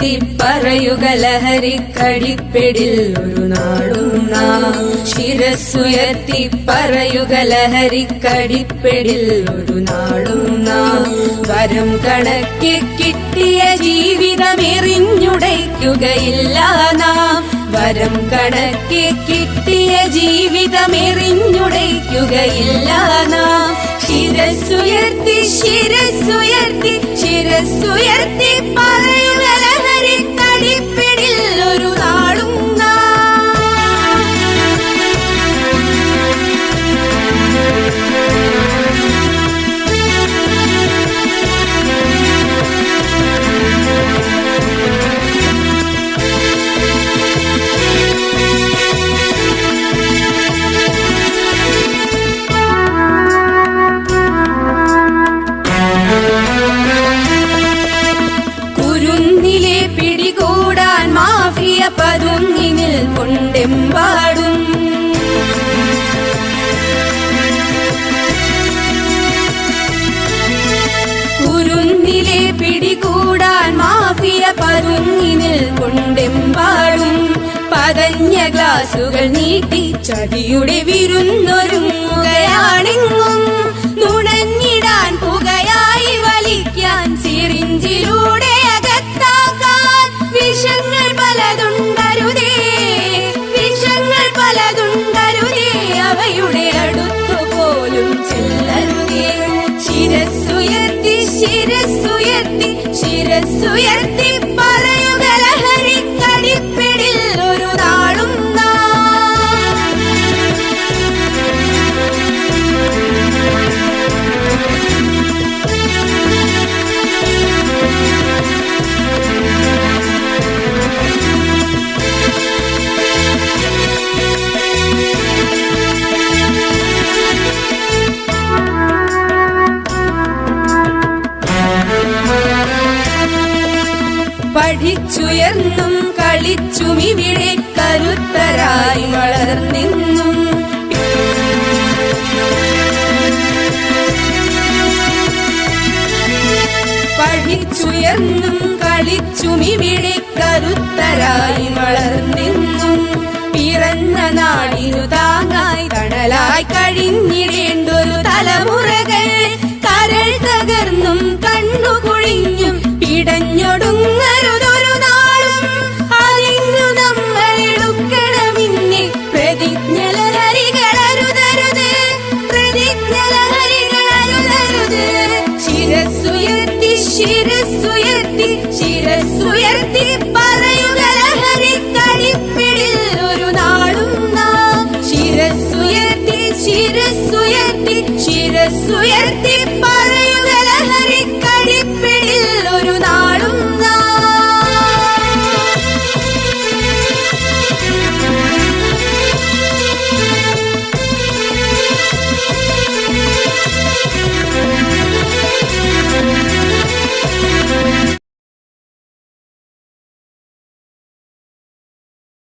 ശിരസ്സുയർത്തി പറയുക ലഹരിക്കടിപ്പിടിൽ ഒരു നാളും നാം. ശിരസ്സുയർത്തി പറയുക ലഹരിക്കടിപ്പിടിൽ ഒരു നാളും നാം. വരം കണക്കെ കിട്ടിയ ജീവിതമെറിഞ്ഞുടയ്ക്കുകയില്ല നാം. വരം കണക്കെ കിട്ടിയ ജീവിതമെറിഞ്ഞുടയ്ക്കുകയില്ല നാം. ശിരസ്സുയർത്തി ശിരസ്സുയർത്തി ശിരസ്സുയർത്തി പറയുക ലഹരിക്കടിപ്പിടിൽ ഒരു നാളും പതുങ്ങിനിൽ കൊണ്ടെമ്പാടും. കുരുന്നിലെ പിടികൂടാൻ മാഫിയ പതുങ്ങിനിൽ കൊണ്ടെമ്പാടും. പതഞ്ഞ ഗ്ലാസുകൾ നീട്ടി ചതിയുടെ വിരുന്നൊരുങ്ങുകയാണെങ്ങും. നുണഞ്ഞിടാൻ പുകയായി വലിക്കാൻ സിറിഞ്ചിലൂടെ അകത്താക്കാൻ വിഷങ്ങൾ പലതുണ്ടരുതേ, വിഷങ്ങൾ പലതുണ്ടരുതേ, അവയുടെ അടുത്തുപോലും ചെല്ലരുതേ. ശിരസ്സുയർത്തി ശിരസ്സുയർത്തി ശിരസ്സുയർത്തി പറയുക ലഹരിക്കടിപ്പിടിൽ ഒരു നാളും പഠിച്ചുയർന്നും കളിച്ചുമിവിടെ കരുത്തരായി വളർന്നിന്നും. പഠിച്ചുയർന്നും കളിച്ചുമിവിടെ കരുത്തരായി വളർന്നിന്നും. പിറന്ന നാടിനു താങ്ങായി തണലായി കഴിഞ്ഞിടേണ്ടൊരു തലമുറകൾ കരൾ തകർന്നും കണ്ണുകുഴിഞ്ഞും പിടഞ്ഞൊടുങ്ങരുതൊരു നാളും. അതിന്നു നമ്മൾ എടുക്കണമിന്നെ പ്രതിജ്ഞ ലഹരികളരുതരുത്, പ്രതിജ്ഞ ലഹരികളരുതരുത്. ശിരസ്സുയർത്തി ശിരസ്സുയർത്തി ശിരസ്സുയർത്തി പറയുക ലഹരിക്കടിപ്പിടിൽ ഒരു നാളും നാം. ശിരസ്സുയർത്തി ശിരസ്സുയർത്തി ശിരസ്സുയർത്തി